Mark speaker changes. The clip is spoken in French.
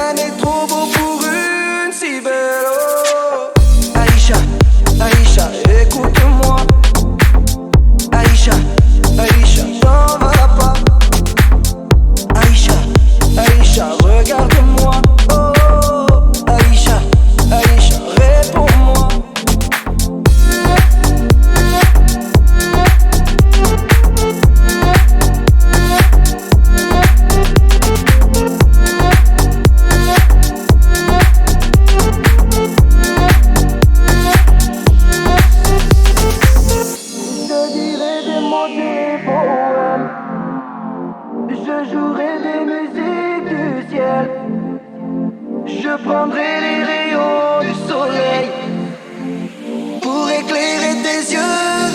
Speaker 1: rien n'est trop beau pour une si belle. Oh. Aïcha, Aïcha, écoute-moi. Aïcha, Aïcha, t'en vas pas. Aïcha, Aïcha, regarde-moi. Oh, Aïcha, Aïcha, réponds-moi. Je dirai des mots, des poèmes. Je jouerai des musiques du ciel. Je prendrai les rayons du soleil pour éclairer tes yeux.